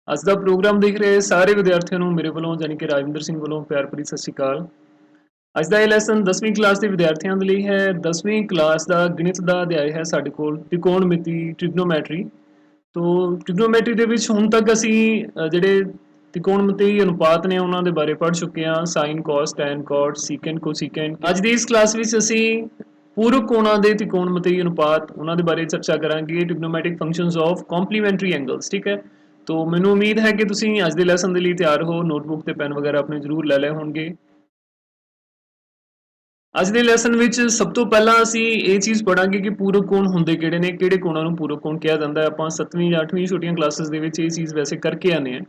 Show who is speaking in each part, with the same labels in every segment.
Speaker 1: ਅੱਜ ਦਾ ਪ੍ਰੋਗਰਾਮ ਦੇਖ ਰਹੇ ਸਾਰੇ ਵਿਦਿਆਰਥੀਆਂ ਨੂੰ ਮੇਰੇ ਵੱਲੋਂ ਯਾਨੀ ਕਿ ਰਾਜਵਿੰਦਰ ਸਿੰਘ ਵੱਲੋਂ ਪਿਆਰ ਭਰੀ ਸਤਿ ਸ਼੍ਰੀ ਅਕਾਲ। ਅੱਜ ਦਾ ਇਹ ਲੈਸਨ 10ਵੀਂ ਕਲਾਸ ਦੇ ਵਿਦਿਆਰਥੀਆਂ ਦੇ ਲਈ ਹੈ। 10ਵੀਂ ਕਲਾਸ ਦਾ ਗਣਿਤ ਦਾ ਅਧਿਆਇ ਹੈ ਸਾਡੇ ਕੋਲ ਤ੍ਰਿਕੋਣਮਿਤੀ ਟ੍ਰਿਗਨੋਮੈਟਰੀ। ਤੋਂ ਟ੍ਰਿਗਨੋਮੈਟਰੀ ਦੇ ਵਿੱਚ ਹੁਣ ਤੱਕ ਅਸੀਂ ਜਿਹੜੇ ਤ੍ਰਿਕੋਣਮਿਤੀ ਅਨੁਪਾਤ ਨੇ ਉਹਨਾਂ ਦੇ ਬਾਰੇ ਪੜ੍ਹ ਚੁੱਕੇ ਹਾਂ। ਸਾਈਨ, ਕੋਸ, ਟੈਨ, ਕੋਟ, ਸੀਕੈਂਟ, ਕੋਸੀਕੈਂਟ। ਅੱਜ ਦੀ ਇਸ ਕਲਾਸ ਵਿੱਚ ਅਸੀਂ ਪੂਰਕ ਕੋਣਾਂ ਦੇ ਤ੍ਰਿਕੋਣਮਿਤੀ ਅਨੁਪਾਤ ਉਹਨਾਂ ਦੇ ਬਾਰੇ ਚਰਚਾ ਕਰਾਂਗੇ। ਟ੍ਰਿਗਨੋਮੈਟਿਕ ਫੰਕਸ਼ਨਸ ਆਫ ਕੰਪਲੀਮੈਂਟਰੀ ਐਂਗਲਸ। ਠੀਕ ਹੈ, तो मैनू उम्मीद है कि तुसीं अज दे लैसन दे लई तैयार हो। नोटबुक ते पेन वगैरह अपने जरूर लै लए होणगे। अज दे लैसन विच सब तो पहला असीं ये चीज़ पढ़ांगे कि पूरक कोण हुंदे किहड़े ने, किहड़े कोणां नूं पूरक कोण कहा जांदा है। आपां 7वीं ਜਾਂ 8वीं छोटियां क्लासेस दे विच ये चीज़ वैसे करके आने हैं।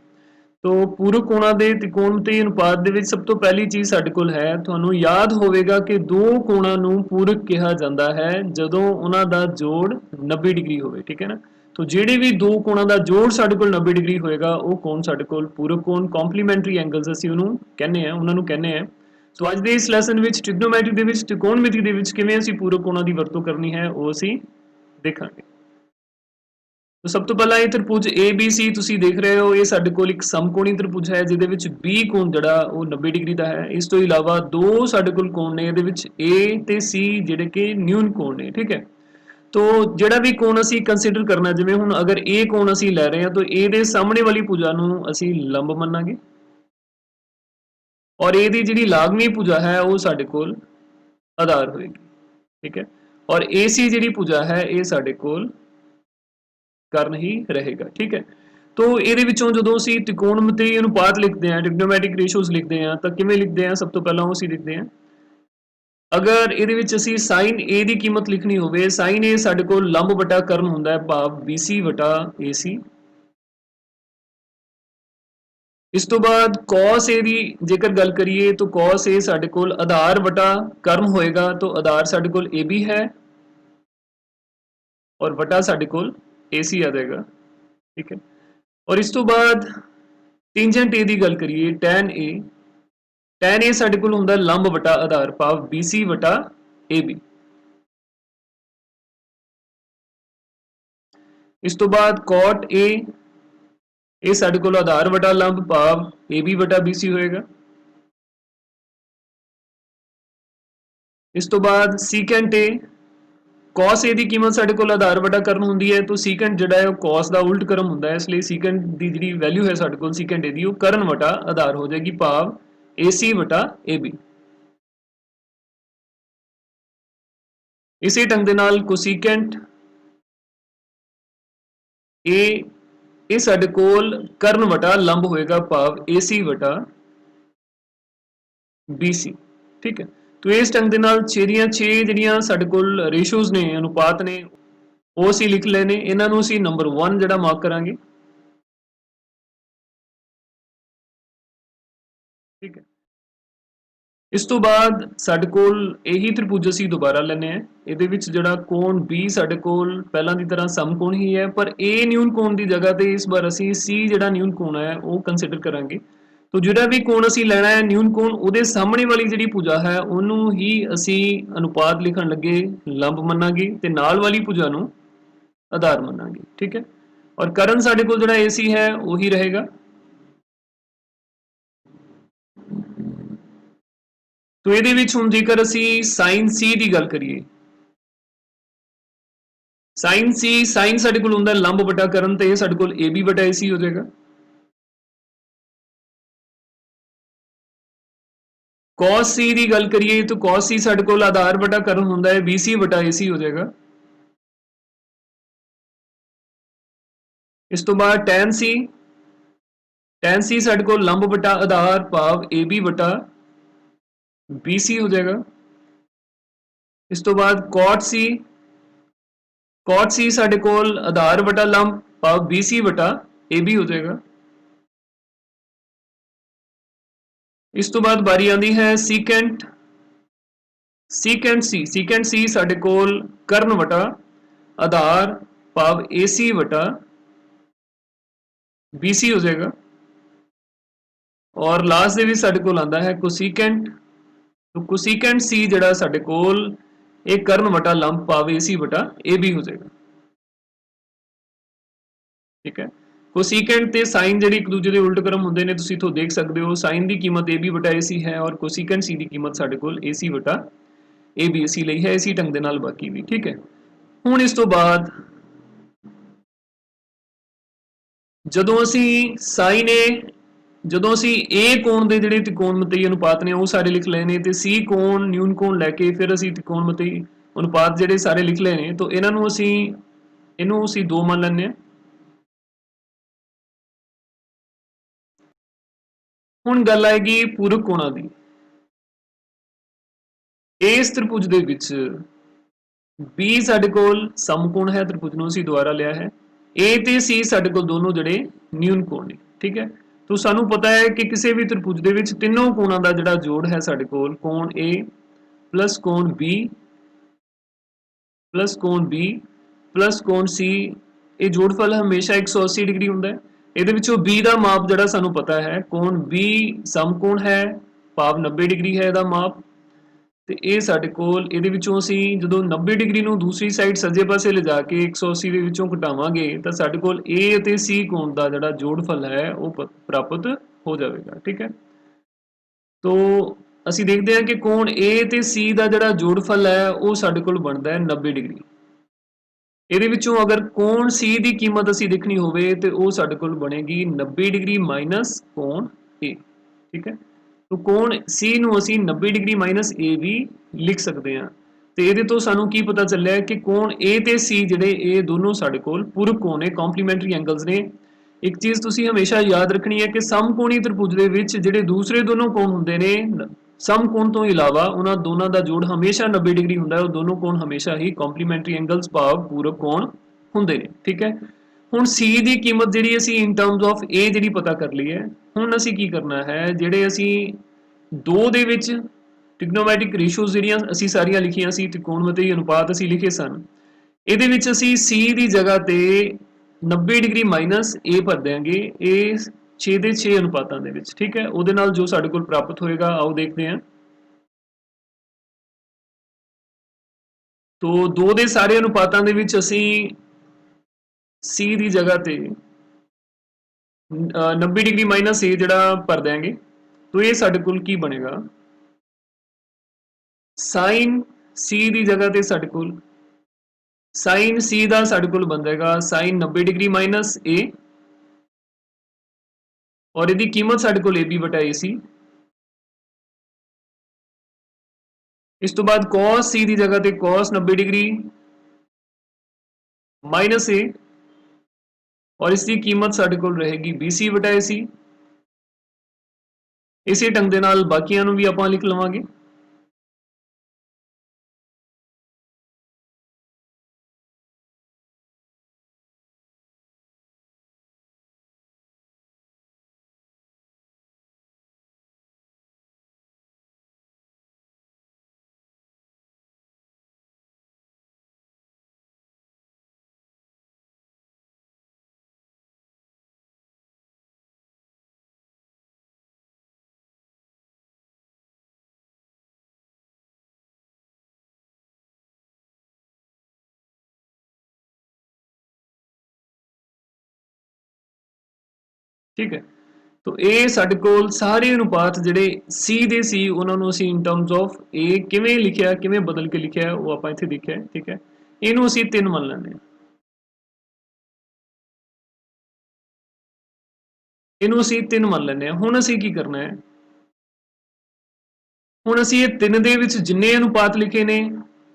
Speaker 1: तो पूरक कोणां दे त्रिकोणमिति अनुपात दे विच सब तो पहली चीज़ साडे कोल है, तुहानूं याद होवेगा कि दो कोणां नूं पूरक कहा जांदा है जदों उहनां दा जोड़ 90 डिग्री होवे। ठीक है ना। तो ਜਿਹੜੇ ਵੀ ਦੋ ਕੋਣਾਂ ਦਾ ਜੋੜ ਸਾਡੇ ਕੋਲ 90 ਡਿਗਰੀ ਹੋਏਗਾ ਉਹ ਕੋਣ ਸਾਡੇ ਕੋਲ ਪੂਰਕ ਕੋਣ ਕੰਪਲੀਮੈਂਟਰੀ ਐਂਗਲਸ ਅਸੀਂ ਉਹਨੂੰ ਕਹਿੰਦੇ ਆ, ਉਹਨਾਂ ਨੂੰ ਕਹਿੰਦੇ ਆ। ਸੋ ਅੱਜ ਦੇ ਇਸ ਲੈਸਨ ਵਿੱਚ ਟ੍ਰਿਗਨੋਮੈਟਰੀ ਦੇ ਵਿੱਚ ਤ੍ਰਿਕੋਣਮਿਤੀ ਦੇ ਵਿੱਚ ਕਿਵੇਂ ਅਸੀਂ ਪੂਰਕ ਕੋਣਾਂ ਦੀ ਵਰਤੋਂ ਕਰਨੀ ਹੈ ਉਹ ਅਸੀਂ ਦੇਖਾਂਗੇ। तो सब तो पहला ये त्रिभुज ABC ਤੁਸੀਂ देख रहे हो, ये ਸਾਡੇ ਕੋਲ ਇੱਕ ਸਮਕੋਣੀ त्रिभुज है ਜਿਹਦੇ ਵਿੱਚ B ਕੋਣ ਜਿਹੜਾ ਉਹ 90 ਡਿਗਰੀ ਦਾ ਹੈ। ਇਸ ਤੋਂ ਇਲਾਵਾ ਦੋ ਸਾਡੇ ਕੋਲ ਕੋਣ ਨੇ ਇਹਦੇ ਵਿੱਚ A ਤੇ C ਜਿਹੜੇ ਕਿ ਨਿਊਨ ਕੋਣ ਨੇ। ਠੀਕ ਹੈ, तो ਜਿਹੜਾ ਵੀ ਕੋਣ ਅਸੀਂ ਕੰਸੀਡਰ ਕਰਨਾ, ਜਿਵੇਂ ਹੁਣ ਅਗਰ ਇਹ ਕੋਣ ਅਸੀਂ ਲੈ ਰਹੇ ਹਾਂ ਤਾਂ A ਦੇ ਸਾਹਮਣੇ ਵਾਲੀ ਭੁਜਾ ਨੂੰ ਅਸੀਂ ਲੰਬ ਮੰਨਾਂਗੇ ਔਰ A ਦੀ ਜਿਹੜੀ ਲਾਗਵੀਂ ਭੁਜਾ ਹੈ ਉਹ ਸਾਡੇ ਕੋਲ ਆਧਾਰ ਹੋਏਗੀ। ਠੀਕ ਹੈ, ਔਰ AC ਜਿਹੜੀ ਭੁਜਾ ਹੈ ਇਹ ਸਾਡੇ ਕੋਲ ਕਰਨ ਹੀ ਰਹੇਗਾ। ਠੀਕ ਹੈ, तो ਇਹਦੇ ਵਿੱਚੋਂ ਜਦੋਂ ਅਸੀਂ ਤ੍ਰਿਕੋਣਮਿਤੀ ਅਨੁਪਾਤ ਲਿਖਦੇ ਹਾਂ, ਟ੍ਰਿਗਨੋਮੈਟਿਕ ਰੇਸ਼ੀਓਜ਼ ਲਿਖਦੇ ਹਾਂ ਤਾਂ ਕਿਵੇਂ ਲਿਖਦੇ ਹਾਂ? ਸਭ ਤੋਂ ਪਹਿਲਾਂ ਉਹ ਅਸੀਂ ਲਿਖਦੇ ਹਾਂ, अगर ਇਹਦੇ ਵਿੱਚ ਅਸੀਂ sin A ਦੀ ਕੀਮਤ ਲਿਖਣੀ ਹੋਵੇ, sin A ਸਾਡੇ ਕੋਲ ਲੰਬ ਵਟਾ ਕਰਨ ਹੁੰਦਾ ਹੈ, ਭਾਵ BC ਵਟਾ AC। ਇਸ ਤੋਂ ਬਾਅਦ cos A ਦੀ ਜੇਕਰ ਗੱਲ ਕਰੀਏ ਤਾਂ cos A ਸਾਡੇ ਕੋਲ ਆਧਾਰ ਵਟਾ ਕਰਮ ਹੋਏਗਾ, ਤਾਂ ਆਧਾਰ ਸਾਡੇ ਕੋਲ AB ਹੈ ਔਰ ਵਟਾ ਸਾਡੇ ਕੋਲ AC ਆ ਜਾਏਗਾ। ਠੀਕ ਹੈ, ਔਰ ਇਸ ਤੋਂ ਬਾਅਦ ਟੈਂਜੈਂਟ A ਦੀ ਗੱਲ ਕਰੀਏ, tan A, tan A ਸਾਡੇ ਕੋਲ ਹੁੰਦਾ ਲੰਬ ਵਟਾ ਆਧਾਰ, ਭਾਵ BC ਵਟਾ AB। ਇਸ ਤੋਂ ਬਾਅਦ cot A, ਇਹ ਸਾਡੇ ਕੋਲ ਆਧਾਰ ਵਟਾ ਲੰਬ, ਭਾਵ AB ਵਟਾ BC ਹੋਏਗਾ। ਇਸ ਤੋਂ ਬਾਅਦ secant A, cos A ਦੀ ਕੀਮਤ ਸਾਡੇ ਕੋਲ ਆਧਾਰ ਵਟਾ ਕਰਨ ਹੁੰਦੀ ਹੈ, ਤਾਂ secant ਜਿਹੜਾ ਹੈ ਉਹ cos ਦਾ ਉਲਟ ਕਰਮ ਹੁੰਦਾ ਹੈ, ਇਸ ਲਈ secant ਦੀ ਜਿਹੜੀ ਵੈਲਿਊ ਹੈ ਸਾਡੇ ਕੋਲ secant A ਦੀ ਉਹ ਕਰਨ ਵਟਾ ਆਧਾਰ ਹੋ ਜਾਏਗੀ, ਭਾਵ AC ਵਟਾ AB। ਇਸੇ ਢੰਗ ਦੇ ਨਾਲ cosecant A, ਇਹ ਸਾਡੇ ਕੋਲ ਕਰਨ ਵਟਾ ਲੰਬ ਹੋਏਗਾ, ਭਾਵ AC ਵਟਾ BC। ਠੀਕ ਹੈ, तो ਇਸ ਢੰਗ ਦੇ ਨਾਲ 6 ਦੀਆਂ 6 ਜਿਹੜੀਆਂ ਸਾਡੇ ਕੋਲ ਰੇਸ਼ੀਓਜ਼ ਨੇ, ਅਨੁਪਾਤ ਨੇ, ਉਹ ਅਸੀਂ ਲਿਖ ਲਏ ਨੇ। ਇਹਨਾਂ ਨੂੰ ਅਸੀਂ ਨੰਬਰ 1 ਜਿਹੜਾ ਮਾਰਕ ਕਰਾਂਗੇ। ਠੀਕ ਹੈ, ਇਸ ਤੋਂ ਬਾਅਦ ਸਾਡੇ ਕੋਲ ਇਹੀ ਤ੍ਰਿਭੁਜ ਅਸੀਂ ਦੁਬਾਰਾ ਲੈਣੇ ਆ। ਇਹਦੇ ਵਿੱਚ ਜਿਹੜਾ ਕੋਣ B ਸਾਡੇ ਕੋਲ ਪਹਿਲਾਂ ਦੀ ਤਰ੍ਹਾਂ ਸਮਕੋਣ ਹੀ ਹੈ, ਪਰ A ਨਿਊਨ ਕੋਣ ਦੀ ਜਗ੍ਹਾ ਤੇ ਇਸ ਵਾਰ ਅਸੀਂ C ਜਿਹੜਾ ਨਿਊਨ ਕੋਣ ਹੈ ਉਹ ਕੰਸੀਡਰ ਕਰਾਂਗੇ। तो ਜਿਹੜਾ ਵੀ ਕੋਣ ਅਸੀਂ ਲੈਣਾ ਹੈ ਨਿਊਨ ਕੋਣ, ਉਹਦੇ ਸਾਹਮਣੇ ਵਾਲੀ ਜਿਹੜੀ ਭੁਜਾ ਹੈ ਉਹਨੂੰ ਹੀ ਅਸੀਂ ਅਨੁਪਾਤ ਲਿਖਣ ਲੱਗੇ ਲੰਬ ਮੰਨਾਂਗੇ ਤੇ ਨਾਲ ਵਾਲੀ ਭੁਜਾ ਨੂੰ ਆਧਾਰ ਮੰਨਾਂਗੇ। ਠੀਕ ਹੈ, ਔਰ ਕਰਨ ਸਾਡੇ ਕੋਲ ਜਿਹੜਾ AC ਹੈ ਉਹੀ ਰਹੇਗਾ। तो ਇਹਦੇ ਵਿੱਚ ਹੁਣ ਜੇਕਰ ਅਸੀਂ sin C ਦੀ ਗੱਲ ਕਰੀਏ, sin C, sin ਸਾਡੇ ਕੋਲ ਹੁੰਦਾ ਲੰਬ ਵਟਾ ਕਰਨ, ਤੇ ਇਹ ਸਾਡੇ ਕੋਲ AB ਵਟਾ AC ਹੋ ਜਾਏਗਾ। cos C ਦੀ ਗੱਲ ਕਰੀਏ ਤਾਂ cos C ਸਾਡੇ ਕੋਲ ਆਧਾਰ ਵਟਾ ਕਰਨ ਹੁੰਦਾ ਹੈ, BC ਵਟਾ AC ਹੋ ਜਾਏਗਾ। ਇਸ ਤੋਂ ਬਾਅਦ tan C, tan C ਸਾਡੇ ਕੋਲ ਲੰਬ ਵਟਾ ਆਧਾਰ, ਭਾਵ AB ਵਟਾ BC ਹੋ ਜਾਏਗਾ। ਇਸ ਤੋਂ ਬਾਅਦ cot C, cot C ਸਾਡੇ ਕੋਲ ਆਧਾਰ ਵਟਾ ਲੰਬ, ਭਾਵ BC ਵਟਾ AB ਹੋ ਜਾਏਗਾ। ਇਸ ਤੋਂ ਬਾਅਦ ਵਾਰੀ ਆਉਂਦੀ ਹੈ secant, secant C, secant C ਸਾਡੇ ਕੋਲ ਕਰਨ ਵਟਾ ਆਧਾਰ, ਭਾਵ AC ਵਟਾ BC ਹੋ ਜਾਏਗਾ। ਔਰ ਲਾਸਟ ਦੇ ਵਿੱਚ ਸਾਡੇ ਕੋਲ ਆਉਂਦਾ ਹੈ cosecant, तो cosecant C ਜਿਹੜਾ ਸਾਡੇ ਕੋਲ ਇਹ ਕਰਨ ਵਟਾ ਲੰਬ, ਭਾਵ AC ਵਟਾ AB ਹੋ ਜਾਏਗਾ। ਠੀਕ ਹੈ, ਕੋਸੀਕੈਂਟ ਤੇ ਸਾइन ਜਿਹੜੀ ਇੱਕ ਦੂਜੇ ਦੇ ਉਲਟ ਕਰਮ ਹੁੰਦੇ ਨੇ, ਤੁਸੀਂ ਇੱਥੋਂ ਦੇਖ ਸਕਦੇ ਹੋ साइन ਦੀ ਕੀਮਤ AB ਬਟਾ AC ਹੈ ਔਰ ਕੋਸੀਕੈਂਟ C ਦੀ ਕੀਮਤ ਸਾਡੇ ਕੋਲ AC ਬਟਾ AB ਅਸੀਂ ਲਈ ਹੈ ਇਸੇ ਢੰਗ ਦੇ ਨਾਲ ਬਾਕੀ ਵੀ। ਠੀਕ ਹੈ, ਹੁਣ ਇਸ ਤੋਂ ਬਾਅਦ ਜਦੋਂ ਅਸੀਂ sin A, ਜਦੋਂ ਅਸੀਂ A ਕੋਣ ਦੇ ਜਿਹੜੇ ਤਿਕੋਣਮਿਤੀ ਅਨੁਪਾਤ ਨੇ ਉਹ ਸਾਰੇ ਲਿਖ ਲਏ ਨੇ ਤੇ C ਕੋਣ ਨਿਊਨ ਕੋਣ ਲੈ ਕੇ ਫਿਰ ਅਸੀਂ ਤਿਕੋਣਮਿਤੀ ਅਨੁਪਾਤ ਜਿਹੜੇ ਸਾਰੇ ਲਿਖ ਲਏ ਨੇ, ਤਾਂ ਇਹਨਾਂ ਨੂੰ ਇਹਨੂੰ ਅਸੀਂ 2 ਮੰਨ ਲੈਂਦੇ ਹਾਂ। ਹੁਣ ਗੱਲ ਆਏਗੀ ਪੂਰਕ ਕੋਣਾਂ ਦੀ। ਇਸ ਤ੍ਰਿਭੁਜ ਦੇ ਵਿੱਚ B ਸਾਡੇ ਕੋਲ ਸਮਕੋਣ ਹੈ, ਤ੍ਰਿਭੁਜ ਨੂੰ ਅਸੀਂ ਦੁਬਾਰਾ ਲਿਆ ਹੈ। A ਤੇ C ਸਾਡੇ ਕੋਲ ਦੋਨੋਂ ਜਿਹੜੇ ਨਿਊਨ ਕੋਣ ਨੇ। ਠੀਕ ਹੈ, तो सानू पता है कि किसी भी त्रिभुज दे विच तीनों कोणां दा जिहड़ा जोड़ है साडे कोल कोण A प्लस कोण B प्लस कोण B प्लस कोण C, ये जोड़फल हमेशा 180 डिग्री हुंदा है। ਇਹਦੇ ਵਿੱਚੋਂ B ਦਾ ਮਾਪ ਜਿਹੜਾ ਸਾਨੂੰ ਪਤਾ ਹੈ ਕੋਣ B ਸਮਕੋਣ ਹੈ ਭਾਵ 90 ਡਿਗਰੀ ਹੈ ਇਹਦਾ ਮਾਪ, ਤੇ ਇਹ ਸਾਡੇ ਕੋਲ ਇਹਦੇ ਵਿੱਚੋਂ ਅਸੀਂ ਜਦੋਂ 90 ਡਿਗਰੀ ਨੂੰ ਦੂਸਰੀ ਸਾਈਡ ਸੱਜੇ ਪਾਸੇ ਲਿਜਾ ਕੇ 180 ਦੇ ਵਿੱਚੋਂ ਘਟਾਵਾਂਗੇ ਤਾਂ ਸਾਡੇ ਕੋਲ A ਅਤੇ C ਕੋਣ ਦਾ ਜਿਹੜਾ ਜੋੜਫਲ ਹੈ ਉਹ ਪ੍ਰਾਪਤ ਹੋ ਜਾਵੇਗਾ। ਠੀਕ ਹੈ, ਤੋ ਅਸੀਂ ਦੇਖਦੇ ਹਾਂ ਕਿ ਕੋਣ A ਤੇ C ਦਾ ਜਿਹੜਾ ਜੋੜਫਲ ਹੈ ਉਹ ਸਾਡੇ ਕੋਲ ਬਣਦਾ ਹੈ 90 ਡਿਗਰੀ। ਇਹਦੇ ਵਿੱਚੋਂ ਅਗਰ ਕੋਣ C ਦੀ ਕੀਮਤ ਅਸੀਂ ਦੇਖਣੀ ਹੋਵੇ ਤੇ ਉਹ ਸਾਡੇ ਕੋਲ ਬਣੇਗੀ 90 ਡਿਗਰੀ ਮਾਈਨਸ ਕੋਣ A। ਠੀਕ ਹੈ, तो कोण C ਨੂੰ ਅਸੀਂ 90 ਡਿਗਰੀ ਮਾਈਨਸ A ਵੀ ਲਿਖ ਸਕਦੇ ਹਾਂ। ਤੇ ਇਹਦੇ ਤੋਂ ਸਾਨੂੰ ਕੀ ਪਤਾ ਚੱਲਿਆ ਕਿ ਕੋਣ A ਤੇ C ਜਿਹੜੇ ਇਹ ਦੋਨੋਂ ਸਾਡੇ ਕੋਲ ਪੂਰਕ ਕੋਣ ਨੇ, ਕੰਪਲੀਮੈਂਟਰੀ ਐਂਗਲਸ ਨੇ। ਇੱਕ ਚੀਜ਼ ਤੁਸੀਂ ਹਮੇਸ਼ਾ ਯਾਦ ਰੱਖਣੀ ਹੈ ਕਿ ਸਮਕੋਣੀ ਤ੍ਰਿਭੁਜ ਦੇ ਵਿੱਚ ਜਿਹੜੇ ਦੂਸਰੇ ਦੋਨੋਂ ਕੋਣ ਹੁੰਦੇ ਨੇ ਸਮਕੋਣ ਤੋਂ ਇਲਾਵਾ ਉਹਨਾਂ ਦੋਨਾਂ ਦਾ ਜੋੜ ਹਮੇਸ਼ਾ 90 ਡਿਗਰੀ ਹੁੰਦਾ ਹੈ। ਉਹ ਦੋਨੋਂ ਕੋਣ ਹਮੇਸ਼ਾ ਹੀ ਕੰਪਲੀਮੈਂਟਰੀ ਐਂਗਲਸ ਭਾਵ ਪੂਰਕ ਕੋਣ ਹੁੰਦੇ ਨੇ। ਠੀਕ ਹੈ, ਹੁਣ C ਦੀ ਕੀਮਤ ਜਿਹੜੀ ਅਸੀਂ ਇਨ ਟਰਮਸ ਆਫ A ਜਿਹੜੀ ਪਤਾ ਕਰ ਲਈ ਹੈ, ਹੁਣ ਅਸੀਂ ਕੀ ਕਰਨਾ ਹੈ ਜਿਹੜੇ ਅਸੀਂ 2 ਦੇ ਵਿੱਚ ਟ੍ਰਿਗਨੋਮੈਟ੍ਰਿਕ ਰੇਸ਼ੀਓਜ਼ ਜਿਹੜੀਆਂ ਅਸੀਂ ਸਾਰੀਆਂ ਲਿਖੀਆਂ ਸੀ ਤਿਕੋਣਮਿਤੀ ਅਨੁਪਾਤ ਅਸੀਂ ਲਿਖੇ ਸਨ, ਇਹਦੇ ਵਿੱਚ ਅਸੀਂ C ਦੀ ਜਗ੍ਹਾ ਤੇ 90 ਡਿਗਰੀ ਮਾਈਨਸ A ਭਰ ਦਿਆਂਗੇ ਇਹ 6 ਦੇ 6 ਅਨੁਪਾਤਾਂ ਦੇ ਵਿੱਚ। ਠੀਕ ਹੈ, ਉਹਦੇ ਨਾਲ ਜੋ ਸਾਡੇ ਕੋਲ ਪ੍ਰਾਪਤ ਹੋਏਗਾ ਆਓ ਦੇਖਦੇ ਹਾਂ। तो 2 ਦੇ ਸਾਰੇ ਅਨੁਪਾਤਾਂ ਦੇ ਵਿੱਚ ਅਸੀਂ C ਦੀ ਜਗ੍ਹਾ ਤੇ 90 ਡਿਗਰੀ ਮਾਈਨਸ A ਜਿਹੜਾ ਭਰ ਦਿਆਂਗੇ, तो ਇਹ ਸਾਡੇ ਕੋਲ ਕੀ ਬਣੇਗਾ sin C ਦੀ ਜਗ੍ਹਾ ਤੇ ਸਾਡੇ ਕੋਲ sin C ਦਾ ਸਾਡੇ ਕੋਲ ਬਣ ਜਾਏਗਾ sin 90 ਡਿਗਰੀ ਮਾਈਨਸ A ਔਰ ਇਹਦੀ ਕੀਮਤ ਸਾਡੇ ਕੋਲ AB ਬਟਾ AC। ਇਸ ਤੋਂ ਬਾਅਦ cos C ਦੀ ਜਗ੍ਹਾ ਤੇ cos 90 डिग्री माइनस A और इसकी कीमत साडे कोल रहेगी BC बटा AC। इसी ढंग दे नाल बाकियां नूं भी आपां लिख लवांगे। ठीक है, तो ये साडे कोल सारे अनुपात जिहड़े C दे सी उन्हां नूं असीं इन टर्म्स ऑफ A किवें लिखिआ किवें बदल के लिखिआ वो आपां इत्थे देखिआ। ठीक है, इहनूं असीं 3 मान लैंदे हां, इहनूं असीं 3 मान लैंदे हां। हुण असीं की करना है, हुण असीं ਇਹ 3 ਦੇ ਵਿੱਚ ਜਿੰਨੇ ਅਨੁਪਾਤ ਲਿਖੇ ਨੇ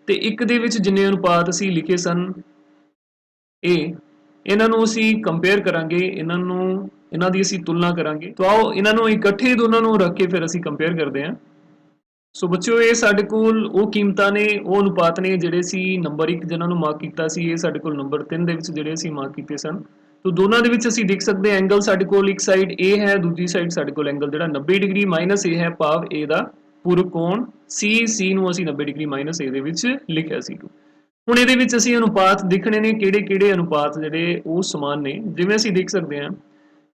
Speaker 1: ਤੇ 1 ਦੇ ਵਿੱਚ ਜਿੰਨੇ ਅਨੁਪਾਤ ਅਸੀਂ ਲਿਖੇ ਸਨ ਇਹਨਾਂ ਨੂੰ ਅਸੀਂ ਕੰਪੇਅਰ ਕਰਾਂਗੇ, ਇਹਨਾਂ ਦੀ ਅਸੀਂ ਤੁਲਨਾ ਕਰਾਂਗੇ। तो आओ ਇਹਨਾਂ ਨੂੰ ਇਕੱਠੇ ਦੋਨਾਂ ਨੂੰ ਰੱਖ ਕੇ ਫਿਰ ਅਸੀਂ ਕੰਪੇਅਰ ਕਰਦੇ ਹਾਂ। ਸੋ ਬੱਚਿਓ ਇਹ ਸਾਡੇ ਕੋਲ ਉਹ ਕੀਮਤਾਂ ਨੇ ਉਹ ਅਨੁਪਾਤ ਨੇ ਜਿਹੜੇ ਸੀ ਨੰਬਰ 1 ਜਿਨ੍ਹਾਂ ਨੂੰ ਮਾਰਕ ਕੀਤਾ ਸੀ, ਇਹ ਸਾਡੇ ਕੋਲ ਨੰਬਰ 3 ਦੇ ਵਿੱਚ ਜਿਹੜੇ ਅਸੀਂ ਮਾਰਕ ਕੀਤੇ ਸਨ। तो ਦੋਨਾਂ ਦੇ ਵਿੱਚ ਅਸੀਂ ਦੇਖ ਸਕਦੇ ਹਾਂ ਐਂਗਲ ਸਾਡੇ ਕੋਲ ਇੱਕ ਸਾਈਡ A ਹੈ, ਦੂਜੀ ਸਾਈਡ ਸਾਡੇ ਕੋਲ ਐਂਗਲ ਜਿਹੜਾ 90 ਡਿਗਰੀ ਮਾਈਨਸ A ਹੈ ਭਾਵ A ਦਾ ਪੂਰਕ ਕੋਣ C ਨੂੰ ਅਸੀਂ 90 ਡਿਗਰੀ ਮਾਈਨਸ A ਦੇ ਵਿੱਚ ਲਿਖਿਆ ਸੀ। ਹੁਣ ਇਹਦੇ ਵਿੱਚ ਅਸੀਂ ਅਨੁਪਾਤ ਦੇਖਣੇ ਨੇ ਕਿਹੜੇ ਅਨੁਪਾਤ ਜਿਹੜੇ ਉਹ ਸਮਾਨ ਨੇ। ਜਿਵੇਂ ਅਸੀਂ ਦੇਖ ਸਕਦੇ ਹਾਂ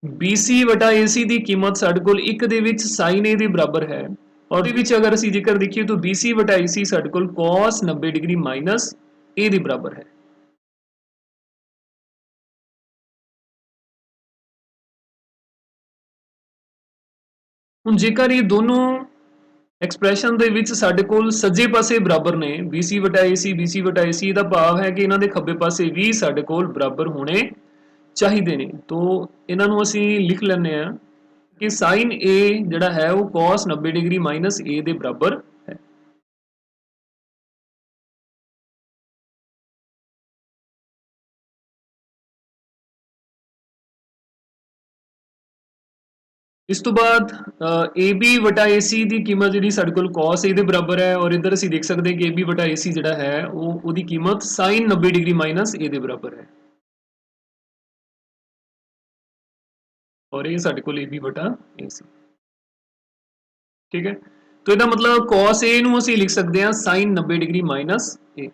Speaker 1: BC ਵਟਾ AC ਦੀ ਕੀਮਤ ਸਾਡੇ ਕੋਲ 1 ਦੇ ਵਿੱਚ sin A ਦੇ ਬਰਾਬਰ ਹੈ ਔਰ ਇਹਦੇ ਵਿੱਚ ਅਗਰ ਅਸੀਂ ਜ਼ਿਕਰ ਦੇਖੀਏ ਤਾਂ BC ਵਟਾ AC ਸਾਡੇ ਕੋਲ cos 90 ਡਿਗਰੀ ਮਾਈਨਸ A ਦੇ ਬਰਾਬਰ ਹੈ। ਹੁਣ ਜੇਕਰ ਇਹ ਦੋਨੋਂ ਐਕਸਪ੍ਰੈਸ਼ਨ ਦੇ ਵਿੱਚ ਸਾਡੇ ਕੋਲ ਸੱਜੇ ਪਾਸੇ ਬਰਾਬਰ ਨੇ BC ਵਟਾ AC BC ਵਟਾ AC ਦਾ ਭਾਵ ਹੈ ਕਿ ਇਹਨਾਂ ਦੇ ਖੱਬੇ ਪਾਸੇ ਵੀ ਸਾਡੇ ਕੋਲ ਬਰਾਬਰ ਹੋਣੇ ਚਾਹੀਦੇ ਨੇ। ਤੋਂ ਇਹਨਾਂ ਨੂੰ ਅਸੀਂ ਲਿਖ ਲੈਂਦੇ ਆ ਕਿ sin A ਜਿਹੜਾ ਹੈ ਉਹ cos 90 ਡਿਗਰੀ ਮਾਈਨਸ A ਦੇ ਬਰਾਬਰ ਹੈ। ਇਸ ਤੋਂ ਬਾਅਦ AB ਵਟਾ AC ਦੀ ਕੀਮਤ ਜਿਹੜੀ ਸਾਡੇ ਕੋਲ cos A ਦੇ ਬਰਾਬਰ ਹੈ ਔਰ ਇੱਧਰ ਅਸੀਂ ਦੇਖ ਸਕਦੇ ਹਾਂ ਕਿ AB ਵਟਾ AC ਜਿਹੜਾ ਹੈ ਉਹਦੀ ਕੀਮਤ sin 90 ਡਿਗਰੀ ਮਾਈਨਸ A ਦੇ ਬਰਾਬਰ ਹੈ ਔਰ ਇਹ ਸਾਡੇ ਕੋਲ AB ਵਟਾ AC ਠੀਕ ਹੈ। तो ਇਹਦਾ ਮਤਲਬ cos A ਨੂੰ ਅਸੀਂ ਲਿਖ ਸਕਦੇ ਹਾਂ sin 90 ਡਿਗਰੀ ਮਾਈਨਸ A।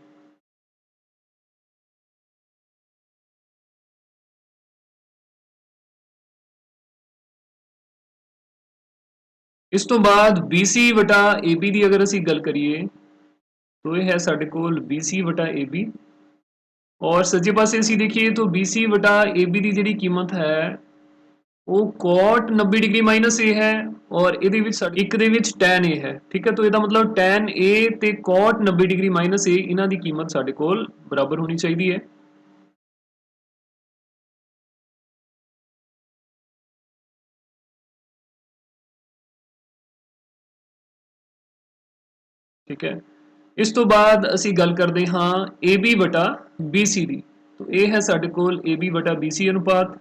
Speaker 1: ਇਸ ਤੋਂ ਬਾਅਦ BC ਵਟਾ AB ਦੀ ਅਗਰ ਅਸੀਂ ਗੱਲ ਕਰੀਏ तो ਇਹ ਹੈ ਸਾਡੇ ਕੋਲ BC ਵਟਾ AB ਔਰ ਸੱਜੇ ਪਾਸੇ ਅਸੀਂ ਦੇਖੀਏ तो BC ਵਟਾ AB ਦੀ ਜਿਹੜੀ ਕੀਮਤ ਹੈ ਉਹ cot 90 ਡਿਗਰੀ ਮਾਈਨਸ A ਹੈ ਔਰ ਇਹਦੇ ਵਿੱਚ ਸਾਡੇ ਇੱਕ ਦੇ ਵਿੱਚ tan A ਹੈ ਠੀਕ ਹੈ। तो ਇਹਦਾ ਮਤਲਬ tan A ਤੇ cot 90 ਡਿਗਰੀ ਮਾਈਨਸ A ਇਹਨਾਂ ਦੀ ਕੀਮਤ ਸਾਡੇ ਕੋਲ ਬਰਾਬਰ ਹੋਣੀ ਚਾਹੀਦੀ ਹੈ। ठीक है। इस तो बाद असी गल करते हाँ AB वटा BC दी। तो ये है साडे कोल AB वटा BC अनुपात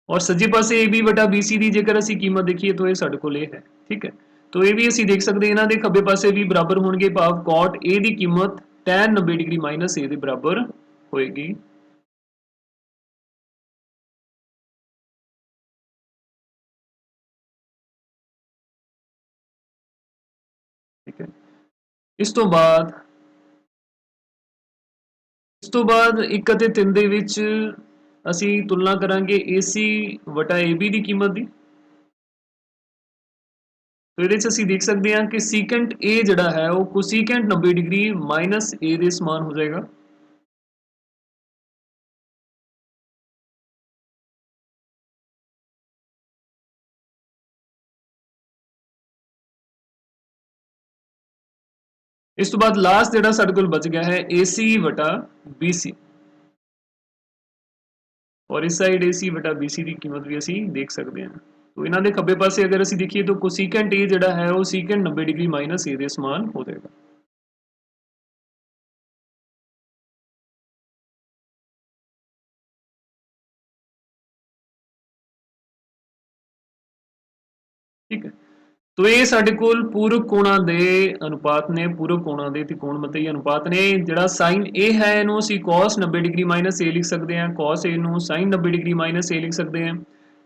Speaker 1: और सज्जे पासे AB वटा BC दी जेकर असी कीमत देखिए तो ये साडे कोल ये है ठीक है। तो ये भी असी देख सकते इन्हां दे खब्बे पासे भी बराबर होणगे भाव cot A दी कीमत tan 90 डिग्री माइनस A दे बराबर होएगी। ठीक है। इस तो बाद 1 ਅਤੇ 3 ਦੇ ਵਿੱਚ ਅਸੀਂ ਤੁਲਨਾ ਕਰਾਂਗੇ AC ਵਟਾ AB ਦੀ ਕੀਮਤ ਦੀ। तो ਇਹਦੇ 'ਚ ਅਸੀਂ ਦੇਖ ਸਕਦੇ ਹਾਂ ਕਿ secant A ਜਿਹੜਾ ਹੈ ਉਹ cosecant 90 डिग्री माइनस A ਦੇ ਸਮਾਨ ਹੋ ਜਾਏਗਾ। इस तो बाद लास्ट ਜਿਹੜਾ ਸਾਡੇ ਕੋਲ ਬਚ ਗਿਆ ਹੈ AC ਵਟਾ BC और इस साइड AC वटा BC की कीमत भी असी देख सकते हैं। तो इन्हों के खब्बे पासे अगर असी देखिए तो कोसिकेंट A जिहड़ा है वो सीकेंट 90 डिग्री माइनस A के समान हो जाएगा। ठीक है। तो ये साडे कोल पूरक कोणां दे अनुपात ने पूरक कोणां दे त्रिकोणमितीय अनुपात ने जिहड़ा sin A है इहनूं असीं cos 90 डिग्री माइनस A लिख सकते हैं cos A नूं sin 90 डिग्री माइनस A लिख सकते हैं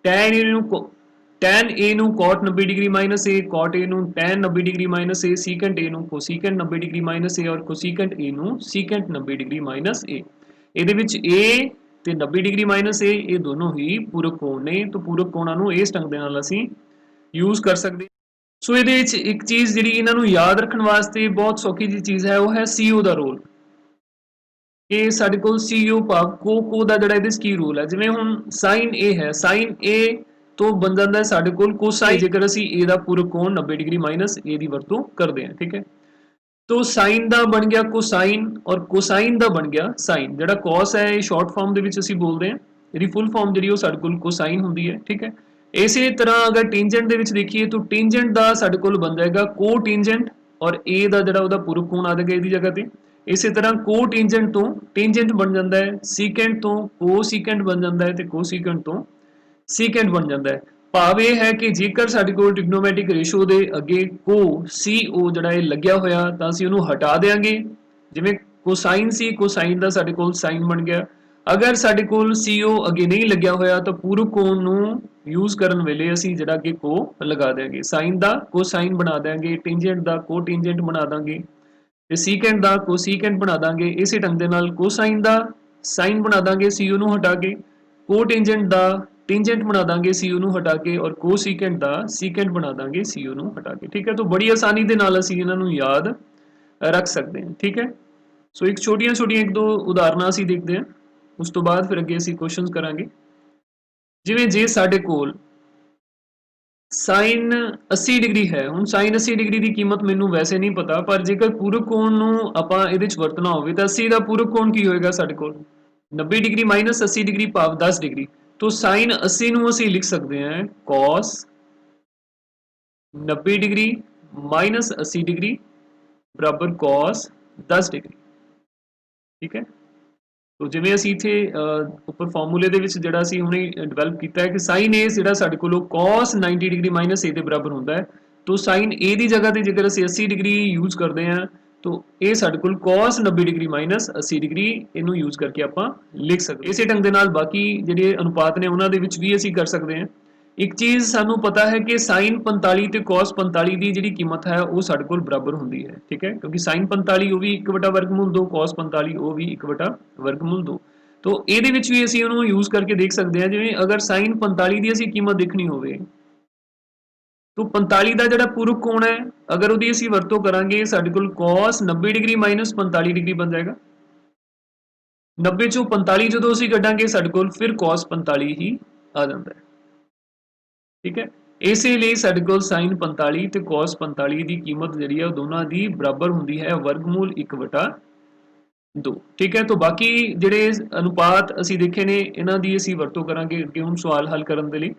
Speaker 1: tan A नूं cot 90 degree minus A cot A नूं tan 90 degree minus A secant A नूं cosecant 90 डिग्री माइनस A और cosecant A नूं secant 90 डिग्री माइनस A। ਇਹਦੇ ਵਿੱਚ A ਤੇ 90 डिग्री माइनस A ਇਹ ਦੋਨੋਂ ਹੀ ਪੂਰਕ ਕੋਣ ਨੇ। तो ਪੂਰਕ ਕੋਣਾਂ ਨੂੰ ਇਸ ਢੰਗ ਦੇ ਨਾਲ ਅਸੀਂ यूज कर सकते। सो ਇਹਦੇ ਵਿੱਚ ਇੱਕ ਚੀਜ਼ ਜਿਹੜੀ ਇਹਨਾਂ ਨੂੰ ਯਾਦ ਰੱਖਣ ਵਾਸਤੇ ਬਹੁਤ ਸੌਖੀ ਜੀ ਚੀਜ਼ ਹੈ ਉਹ ਹੈ CO ਦਾ ਰੋਲ। ਇਹ ਸਾਡੇ ਕੋਲ CO ਭਾਵ ਕੋ ਦਾ ਜਿਹੜਾ ਇਹਦੇ ਵਿੱਚ ਕੀ ਰੋਲ ਹੈ ਜਿਵੇਂ ਹੁਣ sin A ਹੈ sin A ਤੋਂ ਬਣ ਜਾਂਦਾ ਹੈ ਸਾਡੇ ਕੋਲ cosine ਜੇਕਰ ਅਸੀਂ A ਦਾ ਪੂਰਕ ਕੋਣ 90 डिग्री माइनस A ਦੀ ਵਰਤੋਂ ਕਰਦੇ ਹਾਂ ਠੀਕ ਹੈ। तो sin ਦਾ ਬਣ ਗਿਆ cosine और cosine ਦਾ ਬਣ ਗਿਆ sin। ਜਿਹੜਾ cos ਹੈ ਇਹ ਸ਼ਾਰਟ ਫਾਰਮ ਦੇ ਵਿੱਚ ਅਸੀਂ ਬੋਲਦੇ ਹਾਂ ਇਹਦੀ ਫੁੱਲ ਫਾਰਮ ਜਿਹੜੀ ਉਹ ਸਾਡੇ ਕੋਲ cosine ਹੁੰਦੀ ਹੈ ਠੀਕ ਹੈ। ਇਸੇ ਤਰ੍ਹਾਂ ਅਗਰ ਟੈਂਜੈਂਟ ਦੇ ਵਿੱਚ ਦੇਖੀਏ ਤਾਂ ਟੈਂਜੈਂਟ ਦਾ ਸਾਡੇ ਕੋਲ ਬਣ ਜਾਏਗਾ ਕੋਟੈਂਜੈਂਟ ਔਰ A ਦਾ ਜਿਹੜਾ ਉਹਦਾ ਪੂਰਕ ਕੋਣ ਆ ਜਾਏਗਾ ਇਹਦੀ ਜਗ੍ਹਾ ਤੇ। ਇਸੇ ਤਰ੍ਹਾਂ ਕੋਟੈਂਜੈਂਟ ਤੋਂ ਟੈਂਜੈਂਟ ਬਣ ਜਾਂਦਾ ਹੈ ਸੀਕੈਂਟ ਤੋਂ ਕੋਸੀਕੈਂਟ ਬਣ ਜਾਂਦਾ ਹੈ ਤੇ ਕੋਸੀਕੈਂਟ ਤੋਂ ਸੀਕੈਂਟ ਬਣ ਜਾਂਦਾ ਹੈ। ਭਾਵ ਇਹ ਹੈ ਕਿ ਜੇਕਰ ਸਾਡੇ ਕੋਲ ਟ੍ਰਿਗਨੋਮੈਟ੍ਰਿਕ ਰੇਸ਼ੋ ਦੇ ਅੱਗੇ CO ਜਿਹੜਾ ਇਹ ਲੱਗਿਆ ਹੋਇਆ ਤਾਂ ਅਸੀਂ ਉਹਨੂੰ ਹਟਾ ਦੇਾਂਗੇ। ਜਿਵੇਂ ਕੋਸਾਈਨ ਸੀ ਕੋਸਾਈਨ ਦਾ ਸਾਡੇ ਕੋਲ ਸਾਈਨ ਬਣ ਗਿਆ। अगर साडे कोल CO अगे नहीं लग्या होया तो पूरक कोण नूं यूज करन वेले असीं जिहड़ा अगे को लगा देंगे साइन दा कोसाइन बना देंगे टेंजेंट दा कोटेंजेंट बना देंगे ते सीकेंट दा कोसीकेंट बना देंगे। इसी ढंग दे नाल कोसाइन दा साइन बना देंगे CO नूं हटा के कोटेंजेंट दा टेंजेंट बना देंगे CO नूं हटा के और कोसीकेंट दा सीकेंट बना देंगे CO नूं हटा के ठीक है। तो बड़ी आसानी दे नाल असीं इन्हां नूं याद रख सकते हैं ठीक है। सो एक छोटियां एक दो उदाहरणां असीं देखदे हां उस तो बाद फिर अगे असीं क्वेश्चन करांगे। जिवें जे साडे कोल ਸਾਈਨ 80 ਡਿਗਰੀ ਹੈ। ਹੁਣ ਸਾਈਨ 80 ਡਿਗਰੀ ਦੀ ਕੀਮਤ ਮੈਨੂੰ ਵੈਸੇ ਨਹੀਂ ਪਤਾ, ਪਰ ਜੇਕਰ ਪੂਰਕ ਕੋਣ ਨੂੰ ਆਪਾਂ ਇਹਦੇ ਚ ਵਰਤਣਾ ਹੋਵੇ ਤਾਂ 80 ਦਾ ਪੂਰਕ ਕੋਣ ਕੀ ਹੋਏਗਾ ਸਾਡੇ ਕੋਲ 90 ਡਿਗਰੀ ਮਾਈਨਸ 80 ਡਿਗਰੀ ਭਾਵ 10 ਡਿਗਰੀ। तो साइन 80 ਨੂੰ ਅਸੀਂ ਲਿਖ ਸਕਦੇ ਹਾਂ cos 90 ਡਿਗਰੀ ਮਾਈਨਸ 80 ਡਿਗਰੀ ਬਰਾਬਰ cos 10 ਡਿਗਰੀ। ਠੀਕ ਹੈ, तो ਜਿਵੇਂ ਅਸੀਂ ਇੱਥੇ ਉੱਪਰ ਫਾਰਮੂਲੇ ਦੇ ਵਿੱਚ ਜਿਹੜਾ ਅਸੀਂ ਹੁਣੇ ਡਿਵੈਲਪ ਕੀਤਾ ਹੈ ਕਿ sin a ਜਿਹੜਾ ਸਾਡੇ ਕੋਲ cos 90 ਡਿਗਰੀ ਮਾਈਨਸ a ਦੇ ਬਰਾਬਰ ਹੁੰਦਾ ਹੈ। तो sin a ਦੀ ਜਗ੍ਹਾ ਤੇ ਜੇਕਰ ਅਸੀਂ 80 ਡਿਗਰੀ ਯੂਜ਼ ਕਰਦੇ ਹਾਂ तो ਇਹ ਸਾਡੇ ਕੋਲ cos 90 ਡਿਗਰੀ ਮਾਈਨਸ 80 ਡਿਗਰੀ ਇਹਨੂੰ ਯੂਜ਼ ਕਰਕੇ ਆਪਾਂ ਲਿਖ ਸਕਦੇ। ਇਸੇ ਢੰਗ ਦੇ ਨਾਲ ਬਾਕੀ ਜਿਹੜੇ ਅਨੁਪਾਤ ਨੇ ਉਹਨਾਂ ਦੇ ਵਿੱਚ ਵੀ ਅਸੀਂ ਕਰ ਸਕਦੇ ਹਾਂ। ਇੱਕ ਚੀਜ਼ ਸਾਨੂੰ ਪਤਾ ਹੈ ਕਿ sin 45 ਤੇ cos 45 ਦੀ ਜਿਹੜੀ ਕੀਮਤ ਹੈ ਉਹ ਸਾਡੇ ਕੋਲ ਬਰਾਬਰ ਹੁੰਦੀ ਹੈ। ਠੀਕ ਹੈ, ਕਿਉਂਕਿ sin 45 ਉਹ ਵੀ 1 ਵਰਗਮੂਲ 2 cos 45 ਉਹ ਵੀ 1 ਵਰਗਮੂਲ 2। तो ਇਹਦੇ ਵਿੱਚ ਵੀ ਅਸੀਂ ਉਹਨੂੰ ਯੂਜ਼ ਕਰਕੇ ਦੇਖ ਸਕਦੇ ਹਾਂ। ਜਿਵੇਂ ਅਗਰ sin 45 ਦੀ ਅਸੀਂ ਕੀਮਤ ਦੇਖਣੀ ਹੋਵੇ तो 45 ਦਾ ਜਿਹੜਾ ਪੂਰਕ ਕੋਣ ਹੈ ਅਗਰ ਉਹਦੀ ਅਸੀਂ ਵਰਤੋਂ ਕਰਾਂਗੇ ਸਾਡੇ ਕੋਲ cos 90 ਡਿਗਰੀ ਮਾਈਨਸ 45 ਡਿਗਰੀ ਬਣ ਜਾਏਗਾ। 90 ਚੋਂ 45 ਜਦੋਂ ਅਸੀਂ ਕੱਢਾਂਗੇ ਸਾਡੇ ਕੋਲ ਫਿਰ cos 45 ਹੀ ਆ ਜਾਂਦਾ ਹੈ। ਠੀਕ ਹੈ, ਇਸੇ ਲਈ ਸਾਡੇ ਕੋਲ sin 45 ਤੇ cos 45 ਦੀ ਕੀਮਤ ਜਿਹੜੀ ਹੈ ਉਹ ਦੋਨਾਂ ਦੀ ਬਰਾਬਰ ਹੁੰਦੀ ਹੈ ਵਰਗਮੂਲ 1/2। ਠੀਕ ਹੈ, तो ਬਾਕੀ ਜਿਹੜੇ ਅਨੁਪਾਤ ਅਸੀਂ ਦੇਖੇ ਨੇ ਇਹਨਾਂ ਦੀ ਅਸੀਂ ਵਰਤੋਂ ਕਰਾਂਗੇ ਅੱਗੇ ਹੁਣ ਸਵਾਲ ਹੱਲ ਕਰਨ ਦੇ ਲਈ।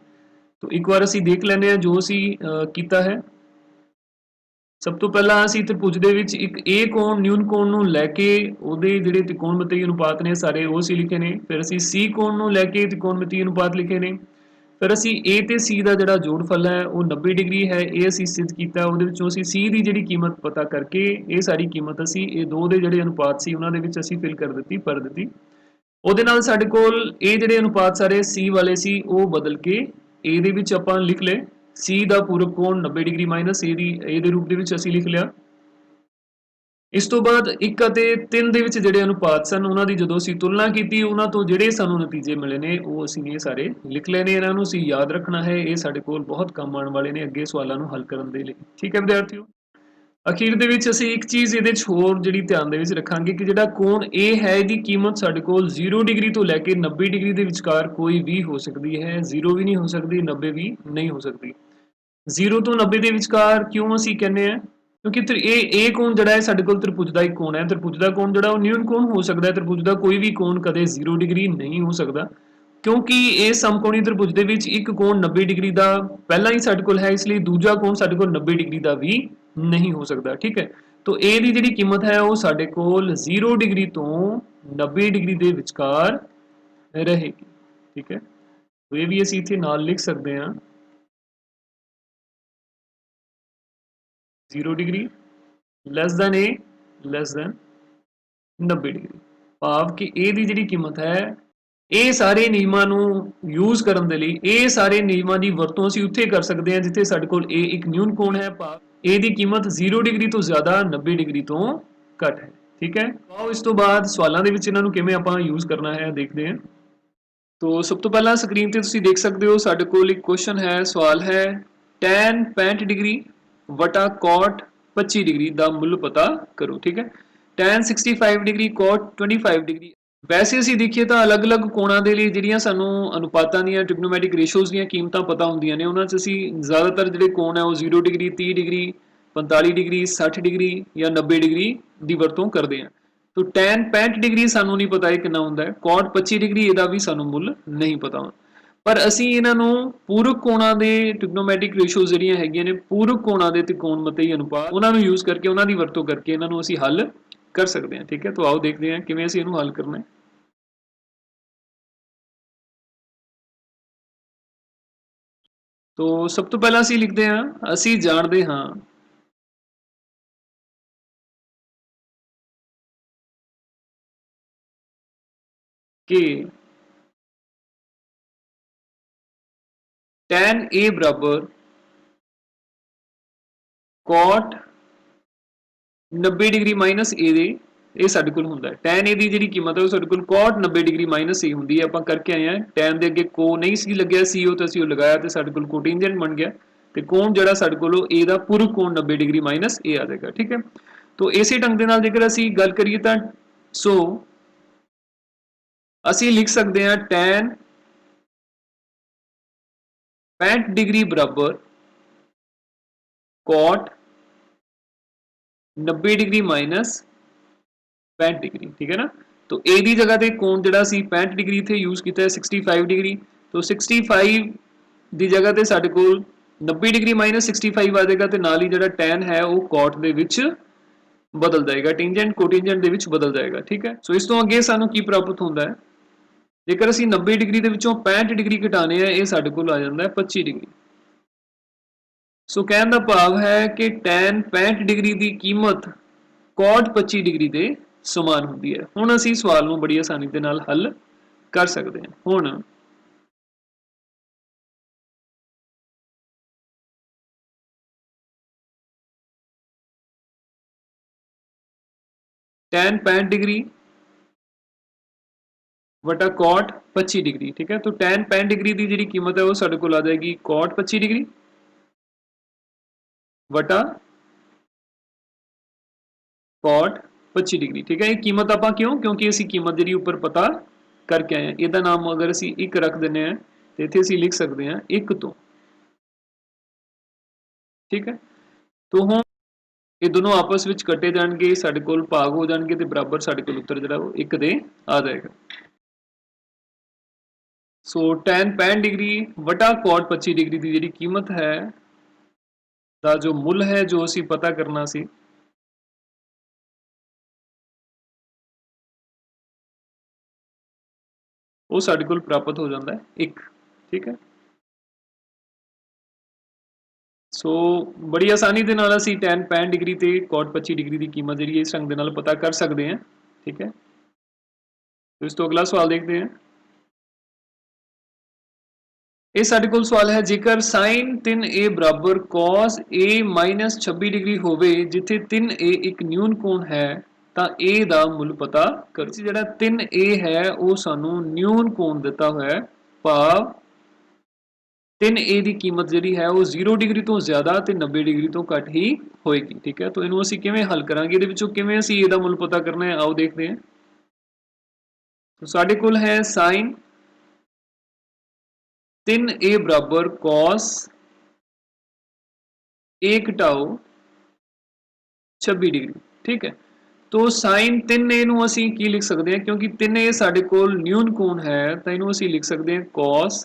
Speaker 1: तो एक बार ਅਸੀਂ ਦੇਖ ਲੈਂਦੇ ਹਾਂ ਜੋ ਅਸੀਂ ਕੀਤਾ ਹੈ। ਸਭ ਤੋਂ ਪਹਿਲਾਂ ਅਸੀਂ ਤ੍ਰਿਭੁਜ ਦੇ ਵਿੱਚ ਇੱਕ A ਕੋਣ ਨਿਊਨ ਕੋਣ ਨੂੰ ਲੈ ਕੇ ਉਹਦੇ ਜਿਹੜੇ ਤਿਕੋਣਮਿਤੀ ਅਨੁਪਾਤ ਨੇ ਸਾਰੇ ਉਹ ਅਸੀਂ ਲਿਖੇ ਨੇ। ਫਿਰ ਅਸੀਂ C ਕੋਣ ਨੂੰ ਲੈ ਕੇ ਤਿਕੋਣਮਿਤੀ ਅਨੁਪਾਤ ਲਿਖੇ ਨੇ। ਫਿਰ ਅਸੀਂ A ਤੇ C ਦਾ ਜਿਹੜਾ ਜੋੜਫਲ ਹੈ ਉਹ 90 ਡਿਗਰੀ ਹੈ ਇਹ ਅਸੀਂ ਸਿੱਧ ਕੀਤਾ। ਉਹਦੇ ਵਿੱਚੋਂ ਅਸੀਂ C ਦੀ ਜਿਹੜੀ ਕੀਮਤ ਪਤਾ ਕਰਕੇ ਇਹ ਸਾਰੀ ਕੀਮਤ ਅਸੀਂ ਇਹ ਦੋ ਦੇ ਜਿਹੜੇ ਅਨੁਪਾਤ ਸੀ ਉਹਨਾਂ ਦੇ ਵਿੱਚ ਅਸੀਂ ਫਿਲ ਕਰ ਦਿੱਤੀ, ਭਰ ਦਿੱਤੀ। ਉਹਦੇ ਨਾਲ ਸਾਡੇ ਕੋਲ ਇਹ ਜਿਹੜੇ ਅਨੁਪਾਤ ਸਾਰੇ C ਵਾਲੇ ਸੀ ਉਹ ਬਦਲ ਕੇ A ਦੇ ਵਿੱਚ ਆਪਾਂ ਲਿਖ ਲਏ C ਦਾ ਪੂਰਕ ਕੋਣ 90 degree minus A the A ਦੇ ਰੂਪ ਦੇ ਵਿੱਚ ਅਸੀਂ ਲਿਖ ਲਿਆ। ਇਸ ਤੋਂ ਬਾਅਦ 1 ਅਤੇ 3 ਦੇ ਵਿੱਚ ਜਿਹੜੇ ਅਨੁਪਾਤ ਸਨ ਉਹਨਾਂ ਦੀ ਜਦੋਂ ਅਸੀਂ ਤੁਲਨਾ ਕੀਤੀ ਉਹਨਾਂ ਤੋਂ ਜਿਹੜੇ ਸਾਨੂੰ ਨਤੀਜੇ ਮਿਲੇ ਨੇ ਉਹ ਅਸੀਂ ਇਹ ਸਾਰੇ ਲਿਖ ਲਏ ਨੇ। ਇਹਨਾਂ ਨੂੰ ਅਸੀਂ ਯਾਦ ਰੱਖਣਾ ਹੈ, ਇਹ ਸਾਡੇ ਕੋਲ ਬਹੁਤ ਕੰਮ ਆਉਣ ਵਾਲੇ ਨੇ ਅੱਗੇ ਸਵਾਲਾਂ ਨੂੰ ਹੱਲ ਕਰਨ ਦੇ ਲਈ। ਠੀਕ ਹੈ ਵਿਦਿਆਰਥੀਓ, ਅਖੀਰ ਦੇ ਵਿੱਚ ਅਸੀਂ ਇੱਕ ਚੀਜ਼ ਇਹਦੇ 'ਚ ਹੋਰ ਜਿਹੜੀ ਧਿਆਨ ਦੇ ਵਿੱਚ ਰੱਖਾਂਗੇ ਕਿ ਜਿਹੜਾ ਕੋਣ A ਹੈ ਇਹਦੀ ਕੀਮਤ ਸਾਡੇ ਕੋਲ 0 ਡਿਗਰੀ ਤੋਂ ਲੈ ਕੇ 90 ਡਿਗਰੀ ਦੇ ਵਿਚਕਾਰ ਕੋਈ ਵੀ ਹੋ ਸਕਦੀ ਹੈ। 0 ਵੀ ਨਹੀਂ ਹੋ ਸਕਦੀ, 90 ਵੀ ਨਹੀਂ ਹੋ ਸਕਦੀ। 0 ਤੋਂ 90 ਦੇ ਵਿਚਕਾਰ ਕਿਉਂ ਅਸੀਂ ਕਹਿੰਦੇ ਆ ਕਿਉਂਕਿ ਇਹ ਕੋਣ ਜਿਹੜਾ ਹੈ ਸਾਡੇ ਕੋਲ ਤ੍ਰਿਭੁਜ ਦਾ ਇੱਕ ਕੋਣ ਹੈ। ਤ੍ਰਿਭੁਜ ਦਾ ਕੋਣ ਜਿਹੜਾ ਉਹ ਨਿਊਨ ਕੋਣ ਹੋ ਸਕਦਾ ਹੈ। ਤ੍ਰਿਭੁਜ ਦਾ ਕੋਈ ਵੀ ਕੋਣ ਕਦੇ 0 ਡਿਗਰੀ ਨਹੀਂ ਹੋ ਸਕਦਾ ਕਿਉਂਕਿ ਇਹ ਸਮਕੋਣੀ ਤ੍ਰਿਭੁਜ ਦੇ ਵਿੱਚ ਇੱਕ ਕੋਣ 90 ਡਿਗਰੀ ਦਾ ਪਹਿਲਾਂ ਹੀ ਸਾਡੇ ਕੋਲ ਹੈ, ਇਸ ਲਈ ਦੂਜਾ ਕੋਣ ਸਾਡੇ ਕੋਲ 90 ਡਿਗਰੀ ਦਾ ਵੀ ਨਹੀਂ ਹੋ ਸਕਦਾ। ਠੀਕ ਹੈ, तो A ਦੀ ਜਿਹੜੀ ਕੀਮਤ ਹੈ ਉਹ ਸਾਡੇ ਕੋਲ 0 ਡਿਗਰੀ ਤੋਂ 90 ਡਿਗਰੀ ਦੇ ਵਿਚਕਾਰ ਰਹੇਗੀ। ਠੀਕ ਹੈ, तो ਇਹ ਵੀ ਅਸੀਂ ਇੱਥੇ ਨਾਲ ਲਿਖ ਸਕਦੇ ਹਾਂ 0 degree less than A less than 90 degree ਭਾਵ ਕਿ A ਦੀ ਜਿਹੜੀ ਕੀਮਤ ਹੈ ਇਹ ਸਾਰੇ ਨਿਯਮਾਂ ਨੂੰ ਯੂਜ਼ ਕਰਨ ਦੇ ਲਈ ਇਹ ਸਾਰੇ ਨਿਯਮਾਂ ਦੀ ਵਰਤੋਂ ਅਸੀਂ ਉੱਥੇ ਕਰ ਸਕਦੇ ਹਾਂ ਜਿੱਥੇ ਸਾਡੇ ਕੋਲ A ਇੱਕ ਨਿਊਨ ਕੋਣ ਹੈ ਭਾਵ A ਦੀ ਕੀਮਤ 0 ਡਿਗਰੀ ਤੋਂ ਜ਼ਿਆਦਾ 90 ਡਿਗਰੀ ਤੋਂ ਘੱਟ ਹੈ। ਠੀਕ ਹੈ, ਆਓ ਇਸ ਤੋਂ ਬਾਅਦ ਸਵਾਲਾਂ ਦੇ ਵਿੱਚ ਇਹਨਾਂ ਨੂੰ ਕਿਵੇਂ ਆਪਾਂ ਯੂਜ਼ ਕਰਨਾ ਹੈ ਦੇਖਦੇ ਹਾਂ। तो सब तो पहला स्क्रीन ते तुसी देख सकते हो साडे कोल एक क्वेश्चन है, सवाल है tan 65 डिग्री वटा cot 25 डिग्री दा मुल पता करो। ठीक है, tan 65 डिग्री cot 25 डिग्री वैसे ਅਸੀਂ ਦੇਖੀਏ ਤਾਂ ਅਲੱਗ-ਅਲੱਗ ਕੋਣਾਂ ਦੇ ਲਈ ਜਿਹੜੀਆਂ ਸਾਨੂੰ ਅਨੁਪਾਤਾਂ ਦੀਆਂ ਟ੍ਰਿਗਨੋਮੈਟ੍ਰਿਕ ਰੇਸ਼ੀਓਜ਼ ਦੀਆਂ ਕੀਮਤਾਂ ਪਤਾ ਹੁੰਦੀਆਂ ਨੇ ਉਹਨਾਂ 'ਚ ਅਸੀਂ ਜ਼ਿਆਦਾਤਰ ਜਿਹੜੇ ਕੋਣ ਹੈ ਉਹ 0 ਡਿਗਰੀ 30 ਡਿਗਰੀ 45 ਡਿਗਰੀ 60 ਡਿਗਰੀ ਜਾਂ 90 ਡਿਗਰੀ ਦੀ ਵਰਤੋਂ ਕਰਦੇ ਹਾਂ। तो tan 65 डिग्री सानू नहीं पता है कितना हुंदा है, cot 25 डिग्री ਇਹਦਾ ਵੀ ਸਾਨੂੰ ਮੁੱਲ ਨਹੀਂ ਪਤਾ ਪਰ ਅਸੀਂ ਇਹਨਾਂ ਨੂੰ ਪੂਰਕ ਕੋਣਾਂ ਦੇ ਟ੍ਰਿਗਨੋਮੈਟ੍ਰਿਕ ਰੇਸ਼ੀਓਜ਼ ਜਿਹੜੀਆਂ ਹੈਗੀਆਂ ਨੇ ਪੂਰਕ ਕੋਣਾਂ ਦੇ ਤਿਕੋਣਮਿਤੀ ਅਨੁਪਾਤ ਉਹਨਾਂ ਨੂੰ ਯੂਜ਼ ਕਰਕੇ ਉਹਨਾਂ ਦੀ ਵਰਤੋਂ ਕਰਕੇ ਇਹਨਾਂ ਨੂੰ ਅਸੀਂ ਹੱਲ ਕਰ ਸਕਦੇ ਹਾਂ। ਠੀਕ ਹੈ, तो ਆਓ ਦੇਖਦੇ ਹਾਂ ਕਿਵੇਂ ਅਸੀਂ ਇਹਨੂੰ ਹੱਲ ਕਰਨਾ ਹੈ। तो सब तो पहला ਅਸੀਂ ਲਿਖਦੇ ਹਾਂ ਅਸੀਂ ਜਾਣਦੇ ਹਾਂ कि tan A बराबर cot 90 डिग्री माइनस A ਦੇ ਇਹ ਸਾਡੇ ਕੋਲ ਹੁੰਦਾ ਹੈ। tan A ਦੀ ਜਿਹੜੀ ਕੀਮਤ ਹੈ ਉਹ ਸਾਡੇ ਕੋਲ cot 90 डिग्री माइनस A ਹੁੰਦੀ ਹੈ। ਆਪਾਂ ਕਰਕੇ ਆਏ ਹਾਂ tan ਦੇ ਅੱਗੇ ਕੋ ਨਹੀਂ ਸੀ ਲੱਗਿਆ ਸੀ ਉਹ ਤਾਂ ਅਸੀਂ ਉਹ ਲਗਾਇਆ ਤੇ ਸਾਡੇ ਕੋਲ ਕੋਟੈਂਜੈਂਟ ਬਣ ਗਿਆ ਤੇ ਕੋਣ ਜਿਹੜਾ ਸਾਡੇ ਕੋਲ A ਦਾ ਪੂਰਕ ਕੋਣ 90 डिग्री माइनस A ਆ ਜਾਏਗਾ। ਠੀਕ ਹੈ, तो ਇਸੇ ਢੰਗ ਦੇ ਨਾਲ ਜੇਕਰ ਅਸੀਂ ਗੱਲ ਕਰੀਏ ਤਾਂ ਸੋ ਅਸੀਂ ਲਿਖ ਸਕਦੇ ਹਾਂ tan 65 डिग्री बराबर कॉट 90 डिग्री माइनस 65 डिग्री, ठीक है ना। तो ए ਦੀ ਜਗ੍ਹਾ ਤੇ ਕੋਣ ਜਿਹੜਾ ਸੀ 65 ਡਿਗਰੀ ਇੱਥੇ ਯੂਜ਼ ਕੀਤਾ ਹੈ 65 डिग्री। तो 65 ਦੀ ਜਗ੍ਹਾ ਤੇ ਸਾਡੇ ਕੋਲ 90 डिग्री माइनस 65 ਆ ਜਾਏਗਾ ਤੇ ਨਾਲ ਹੀ ਜਿਹੜਾ tan ਹੈ ਉਹ cot ਦੇ ਵਿੱਚ ਬਦਲ ਜਾਏਗਾ, टेंजेंट कोटेंजेंट ਦੇ ਵਿੱਚ ਬਦਲ ਜਾਏਗਾ, ਠੀਕ ਹੈ। ਸੋ ਇਸ ਤੋਂ ਅੱਗੇ ਸਾਨੂੰ ਕੀ ਪ੍ਰਾਪਤ ਹੁੰਦਾ ਹੈ, ਜੇਕਰ ਅਸੀਂ 90 डिग्री ਦੇ ਵਿੱਚੋਂ 65 डिग्री ਘਟਾਣੇ ਆ, ਇਹ ਸਾਡੇ ਕੋਲ ਆ ਜਾਂਦਾ ਹੈ 25 डिग्री। ਸੋ ਕਹਿਣ ਦਾ ਭਾਵ ਹੈ ਕਿ tan 65 डिग्री ਦੀ ਕੀਮਤ cot 25 डिग्री ਦੇ समान ਹੁੰਦੀ ਹੈ। ਹੁਣ ਅਸੀਂ ਸਵਾਲ ਨੂੰ ਬੜੀ ਆਸਾਨੀ ਦੇ ਨਾਲ ਹੱਲ ਕਰ ਸਕਦੇ ਹਾਂ। ਹੁਣ tan 65 डिग्री वटा cot 25 डिग्री, ठीक है। तो tan 65 डिग्री की जी कीमत है वो साढ़े को आ जाएगी cot 25 डिग्री वटा cot 25 डिग्री, ठीक है। ये कीमत आप क्यों, क्योंकि असी कीमत जी उपर पता करके आए हैं। इसका नाम अगर असी एक रख दें तो इतने असी लिख सकते हैं एक तो, ठीक है। तो हम ये दोनों आपस में कटे जाएंगे, साढ़े कोल भाग हो जाएंगे तो बराबर साढ़े कोल उत्तर जो वो एक दे आ जाएगा। सो tan 65 डिग्री वटा cot 25 डिग्री की जी कीमत है दा जो मुल है जो असी पता करना सी वो साढ़े कोल प्राप्त हो जाता है एक, ठीक है। सो बड़ी आसानी के नाल असी tan 65 डिग्री ते cot 25 डिग्री की कीमत जी इस ढंग के नाल पता कर सकते हैं, ठीक है। तो इस तो अगला सवाल देखते हैं। ये साढ़े कोल सवाल है, जेकर sin 3a बराबर cos a माइनस 26 डिग्री होवे जिथे 3a एक न्यून कोण है ਤਾਂ a ਦਾ ਮੁੱਲ ਪਤਾ ਕਰੋ। ਜਿਹੜਾ 3a ਹੈ ਉਹ ਸਾਨੂੰ ਨਿਊਨ ਕੋਣ ਦਿੱਤਾ ਹੋਇਆ ਹੈ, ਭਾਵ 3a ਦੀ ਕੀਮਤ ਜਿਹੜੀ ਹੈ ਉਹ 0 डिग्री ਤੋਂ ਜ਼ਿਆਦਾ ਤੇ 90 डिग्री ਤੋਂ ਘੱਟ ਹੀ ਹੋਏਗੀ, ਠੀਕ ਹੈ। ਤਾਂ ਇਹਨੂੰ ਅਸੀਂ ਕਿਵੇਂ ਹੱਲ ਕਰਾਂਗੇ, ਇਹਦੇ ਵਿੱਚੋਂ ਕਿਵੇਂ ਅਸੀਂ a ਦਾ ਮੁੱਲ ਪਤਾ ਕਰਨਾ ਹੈ, ਆਓ ਦੇਖਦੇ ਹਾਂ। तो ਸਾਡੇ ਕੋਲ ਹੈ sin 3a बराबर cos a घटाओ 26 डिग्री, ठीक है। तो sin 3a ਨੂੰ ਅਸੀਂ ਕੀ ਲਿਖ ਸਕਦੇ ਹਾਂ, ਕਿਉਂਕਿ 3a ਸਾਡੇ ਕੋਲ ਨਿਊਨ ਕੋਣ ਹੈ ਤਾਂ ਇਹਨੂੰ ਅਸੀਂ ਲਿਖ ਸਕਦੇ ਹਾਂ cos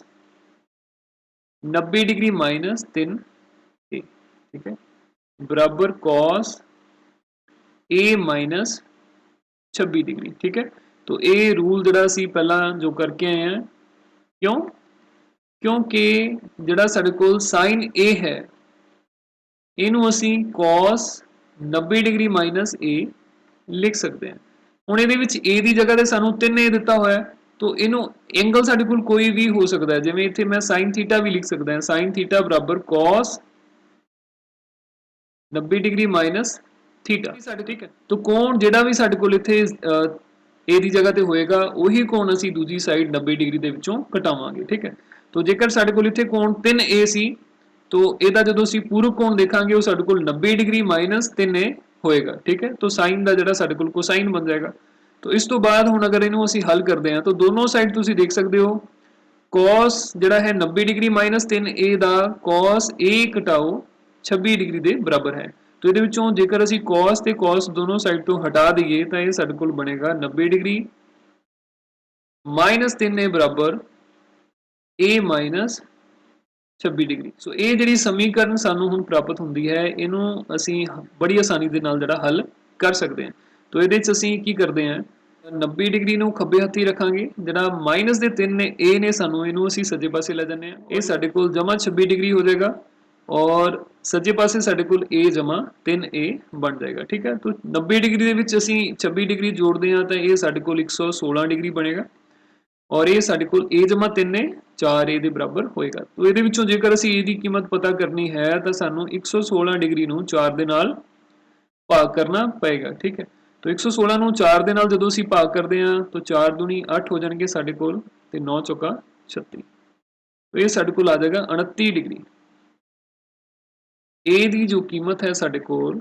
Speaker 1: 90 डिग्री माइनस 3a, ठीक है, बराबर cos a माइनस 26 डिग्री, ठीक है। तो ये रूल जड़ा सी पहला जो करके आए हैं, क्यों, क्योंकि जड़ा साडे कोल sin a है इनू असी cos 90 डिग्री माइनस a लिख सकते हैं। हुण इहदे विच a दी जगह ते सानू 3a दिता होया है, तो इनू एंगल साडे कोल कोई भी हो सकता है, जिवें इत्थे मैं sin थीटा भी लिख सकता है, sin थीटा बराबर cos 90 डिग्री माइनस थीटा, ठीक है। तो कोण जिहड़ा भी साडे कोल इत्थे ए दी जगह ते होएगा ਉਹੀ कोण ਅਸੀਂ दूजी साइड 90 डिग्री ਦੇ ਵਿੱਚੋਂ ਘਟਾਵਾਂਗੇ, ठीक है। तो जेकर साडे कोल इत्थे कोण 3a ਸੀ तो ਇਹਦਾ ਜਦੋਂ ਅਸੀਂ ਪੂਰਕ ਕੋਣ ਦੇਖਾਂਗੇ ਉਹ ਸਾਡੇ ਕੋਲ 90 डिग्री माइनस 3a होएगा, ठीक है। तो साइन ਦਾ ਜਿਹੜਾ ਸਾਡੇ ਕੋਲ कोसाइन बन जाएगा। तो इस तो बाद ਹੁਣ अगर ਇਹਨੂੰ ਅਸੀਂ हल करते हैं तो दोनों साइड ਤੁਸੀਂ देख सकते हो cos ਜਿਹੜਾ ਹੈ 90 degree minus 3a the cos a ਘਟਾਓ 26 डिग्री ਦੇ बराबर है। तो ਇਹਦੇ ਵਿੱਚੋਂ ਜੇਕਰ ਅਸੀਂ cos ਤੇ cos दोनों साइड ਤੋਂ हटा दईए ਤਾਂ ਇਹ ਸਾਡੇ ਕੋਲ ਬਣੇਗਾ 90 डिग्री माइनस 3a बराबर a माइनस 26 डिग्री। सो ये ਜਿਹੜੀ समीकरण ਸਾਨੂੰ ਹੁਣ ਪ੍ਰਾਪਤ ਹੁੰਦੀ ਹੈ ਇਹਨੂੰ ਅਸੀਂ ਬੜੀ ਆਸਾਨੀ ਦੇ ਨਾਲ ਜਿਹੜਾ ਹੱਲ ਕਰ ਸਕਦੇ ਹਾਂ। तो ਇਹਦੇ ਵਿੱਚ ਅਸੀਂ ਕੀ ਕਰਦੇ ਹਾਂ, 90 डिग्री ਨੂੰ ਖੱਬੇ ਹੱਥੀ ਰੱਖਾਂਗੇ, ਜਿਹੜਾ ਮਾਈਨਸ ਦੇ 3 ਨੇ a ਨੇ ਸਾਨੂੰ ਇਹਨੂੰ ਅਸੀਂ ਸੱਜੇ ਪਾਸੇ ਲੈ ਜਾਂਦੇ ਹਾਂ, ਇਹ ਸਾਡੇ ਕੋਲ ਜਮਾ 26 डिग्री हो जाएगा और सज्जे पासे साडे कोल a जमा 3a बन जाएगा, ठीक है। तो 90 डिग्री ਦੇ ਵਿੱਚ ਅਸੀਂ 26 डिग्री जोड़ते हैं तो ये साडे कोल 116 डिग्री बनेगा और ये साडे कोल a जमा 3 ने 4a ਦੇ ਬਰਾਬਰ ਹੋਏਗਾ। तो ਇਹਦੇ ਵਿੱਚੋਂ ਜੇਕਰ ਅਸੀਂ a ਦੀ ਕੀਮਤ ਪਤਾ ਕਰਨੀ ਹੈ ਤਾਂ ਸਾਨੂੰ 116 डिग्री ਨੂੰ 4 ਦੇ ਨਾਲ ਭਾਗ ਕਰਨਾ ਪਏਗਾ, ठीक है। तो 116 ਨੂੰ 4 ਦੇ ਨਾਲ ਜਦੋਂ ਅਸੀਂ ਭਾਗ ਕਰਦੇ ਹਾਂ तो 4 दूनी 8 ਹੋ ਜਾਣਗੇ ਸਾਡੇ ਕੋਲ ਤੇ 9 ਚੌਕਾ 36, तो ਇਹ ਸਾਡੇ ਕੋਲ ਆ ਜਾਏਗਾ 29 डिग्री। ए की जो कीमत है साडे कोल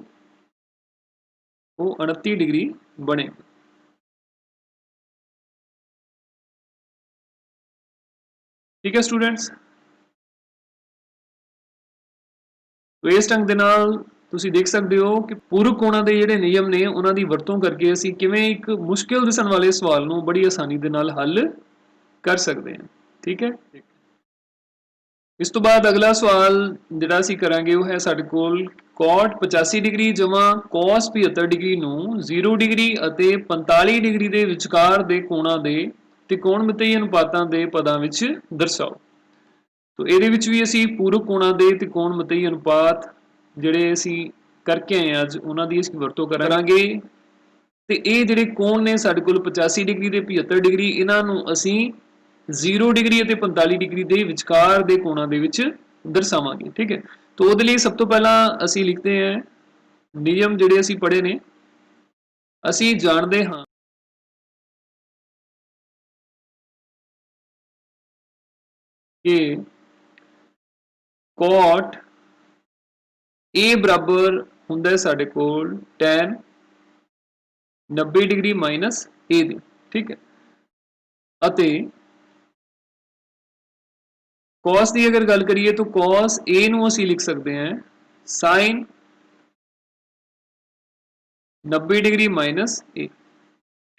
Speaker 1: वो 29 डिग्री बनेगी। ठीक है स्टूडेंट्स। तो इस ढंग ਦੇ ਨਾਲ ਤੁਸੀਂ ਦੇਖ ਸਕਦੇ ਹੋ ਕਿ ਪੂਰਕ ਕੋਣਾਂ ਦੇ ਜਿਹੜੇ ਨਿਯਮ ਨੇ ਉਹਨਾਂ ਦੀ ਵਰਤੋਂ ਕਰਕੇ ਅਸੀਂ ਕਿਵੇਂ ਇੱਕ ਮੁਸ਼ਕਿਲ ਦਿਸਣ ਵਾਲੇ ਸਵਾਲ ਨੂੰ ਬੜੀ ਆਸਾਨੀ ਦੇ ਨਾਲ ਹੱਲ ਕਰ ਸਕਦੇ ਹਾਂ। ਠੀਕ ਹੈ। ਇਸ ਤੋਂ ਬਾਅਦ ਅਗਲਾ ਸਵਾਲ ਜਿਹੜਾ ਅਸੀਂ ਕਰਾਂਗੇ ਉਹ ਹੈ ਸਾਡੇ ਕੋਲ cot 85 ਡਿਗਰੀ ਜਮਾ cos 75 ਡਿਗਰੀ ਨੂੰ 0 ਡਿਗਰੀ ਅਤੇ 45 ਡਿਗਰੀ ਦੇ ਵਿਚਕਾਰ ਦੇ ਕੋਣਾਂ ਦੇ ਤਿਕੋਣਮਿਤੀ ਅਨੁਪਾਤਾਂ ਦੇ ਪਦਾਂ ਵਿੱਚ ਦਰਸਾਓ। तो ਇਹਦੇ ਵਿੱਚ ਵੀ ਅਸੀਂ ਪੂਰਕ ਕੋਣਾਂ ਦੇ ਤਿਕੋਣਮਿਤੀ ਅਨੁਪਾਤ ਜਿਹੜੇ ਅਸੀਂ ਕਰਕੇ ਆਏ ਅੱਜ ਉਹਨਾਂ ਦੀ ਅਸੀਂ ਵਰਤੋਂ ਕਰਾਂਗੇ ਤੇ ਇਹ ਜਿਹੜੇ ਕੋਣ ਨੇ ਸਾਡੇ ਕੋਲ 85 ਡਿਗਰੀ ਤੇ 75 ਡਿਗਰੀ ਇਹਨਾਂ ਨੂੰ ਅਸੀਂ 0 ਡਿਗਰੀ ਅਤੇ 45 ਡਿਗਰੀ ਦੇ ਵਿਚਕਾਰ ਦੇ ਕੋਣਾਂ ਦੇ ਵਿੱਚ ਦਰਸਾਵਾਂਗੇ। ਠੀਕ ਹੈ। तो ਉਹਦੇ ਲਈ ਸਭ ਤੋਂ ਪਹਿਲਾਂ ਅਸੀਂ ਲਿਖਦੇ ਹਾਂ ਨਿਯਮ ਜਿਹੜੇ ਅਸੀਂ ਪੜ੍ਹੇ ਨੇ। ਅਸੀਂ ਜਾਣਦੇ ਹਾਂ ਕਿ cot A बराबर ਹੁੰਦਾ ਸਾਡੇ ਕੋਲ tan 90 ਡਿਗਰੀ ਮਾਈਨਸ A ਦੇ। ਠੀਕ ਹੈ। ਅਤੇ cos ਦੀ ਅਗਰ ਗੱਲ ਕਰੀਏ ਤਾਂ cos A ਨੂੰ ਅਸੀਂ ਲਿਖ ਸਕਦੇ ਹਾਂ sin 90 ਡਿਗਰੀ ਮਾਈਨਸ A।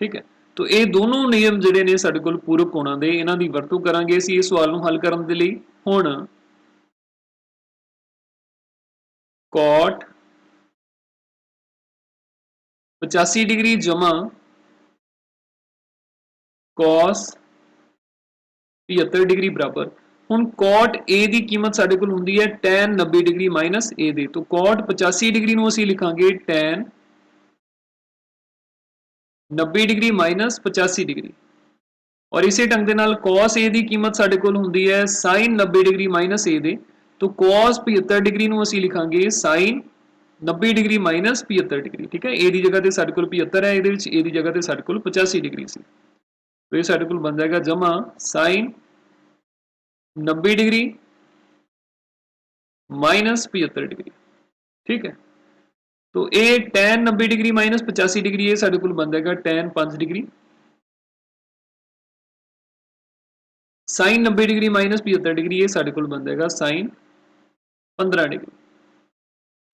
Speaker 1: ਠੀਕ ਹੈ। तो ਇਹ ਦੋਨੋਂ ਨਿਯਮ ਜਿਹੜੇ ਨੇ ਸਾਡੇ ਕੋਲ ਪੂਰਕ ਕੋਣਾਂ ਦੇ ਇਹਨਾਂ ਦੀ ਵਰਤੋਂ ਕਰਾਂਗੇ ਅਸੀਂ ਇਸ ਸਵਾਲ ਨੂੰ ਹੱਲ ਕਰਨ ਦੇ ਲਈ। ਹੁਣ cot 85 ਡਿਗਰੀ ਜਮਾ cos 75 ਡਿਗਰੀ ਬਰਾਬਰ ਹੁਣ cot A ਦੀ ਕੀਮਤ ਸਾਡੇ ਕੋਲ ਹੁੰਦੀ ਹੈ tan 90 ਡਿਗਰੀ ਮਾਈਨਸ A ਦੇ। तो cot 85 ਡਿਗਰੀ ਨੂੰ ਅਸੀਂ ਲਿਖਾਂਗੇ tan 90 डिग्री माइनस 85 डिग्री और इसी ढंग के नाल cos A की कीमत साडे कोल हुंदी है sin 90 डिग्री माइनस A दे। तो cos 75 डिग्री नूं असीं लिखांगे sin 90 डिग्री माइनस 75 डिग्री। ठीक है। A की जगह ते साडे कोल 75 है, इहदे विच A की जगह ते साडे कोल 85 डिग्री सी। तो ये साडे कोल बन जाएगा जमा sin 90 डिग्री माइनस 75 डिग्री। ठीक है। तो ये tan 90 डिग्री माइनस 85 डिग्री ये साडे कोल बन जाएगा tan 5 degree sin 90 degree minus 75 degree ये साडे कोल बन जाएगा sin 15 डिग्री।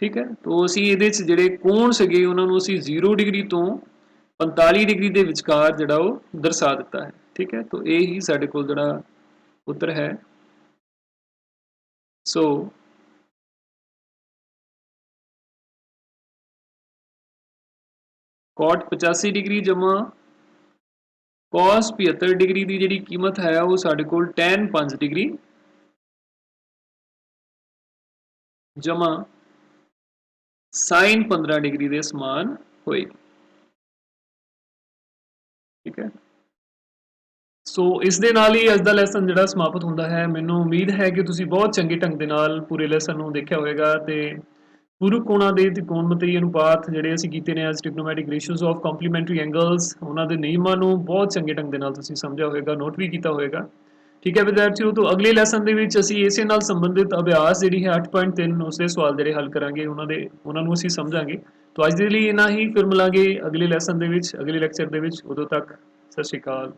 Speaker 1: ठीक है। तो ਅਸੀਂ ਇਹਦੇ ਚ ਜਿਹੜੇ ਕੋਣ ਸੀਗੇ ਉਹਨਾਂ ਨੂੰ ਅਸੀਂ 0 डिग्री ਤੋਂ 45 डिग्री ਦੇ ਵਿਚਕਾਰ ਜਿਹੜਾ ਉਹ ਦਰਸਾ ਦਿੱਤਾ ਹੈ। ठीक है। तो ਇਹ ਹੀ ਸਾਡੇ ਕੋਲ ਜਿਹੜਾ ਉੱਤਰ ਹੈ। ਸੋ cot 85 डिग्री जमा cos 75 डिग्री की जिहड़ी कीमत है वो साडे कोल tan 5 डिग्री जमा sin 15 डिग्री के समान होएगी। ठीक है। सो इस दे नाल ही अज दा लैसन जिहड़ा समाप्त हुंदा है। मैनूं उम्मीद है कि तुसीं बहुत चंगे ढंग दे नाल पूरे लैसन नूं देखिया होएगा ते ਪੂਰਕ ਕੋਣਾਂ ਦੇ ਤਿਕੋਣਮਿਤੀ ਅਨੁਪਾਤ ਜਿਹੜੇ ਅਸੀਂ ਕੀਤੇ ਨੇ ਅੱਜ ਟ੍ਰਿਗਨੋਮੈਟ੍ਰਿਕ ਰੇਸ਼ੀਓਜ਼ ਆਫ ਕੰਪਲੀਮੈਂਟਰੀ ਐਂਗਲਸ ਉਹਨਾਂ ਦੇ ਨਿਯਮਾਂ ਨੂੰ ਬਹੁਤ ਚੰਗੇ ਢੰਗ ਦੇ ਨਾਲ ਤੁਸੀਂ ਸਮਝਿਆ ਹੋਵੇਗਾ, ਨੋਟ ਵੀ ਕੀਤਾ ਹੋਵੇਗਾ। ਠੀਕ ਹੈ ਵਿਦਿਆਰਥੀਓ। ਤੋਂ ਅਗਲੇ ਲੈਸਨ ਦੇ ਵਿੱਚ ਅਸੀਂ ਇਸੇ ਨਾਲ ਸੰਬੰਧਿਤ ਅਭਿਆਸ ਜਿਹੜੀ ਹੈ 8.3 ਉਸ ਦੇ ਸਵਾਲ ਜਿਹੜੇ ਹੱਲ ਕਰਾਂਗੇ ਉਹਨਾਂ ਨੂੰ ਅਸੀਂ ਸਮਝਾਂਗੇ। ਤੋਂ ਅੱਜ ਦੇ ਲਈ ਇਨਾ ਹੀ, ਫਿਰ ਮਿਲਾਂਗੇ ਅਗਲੇ ਲੈਸਨ ਦੇ ਵਿੱਚ, ਅਗਲੇ ਲੈਕਚਰ ਦੇ ਵਿੱਚ। ਉਦੋਂ ਤੱਕ ਸਤਿ ਸ਼੍ਰੀ ਅਕਾਲ।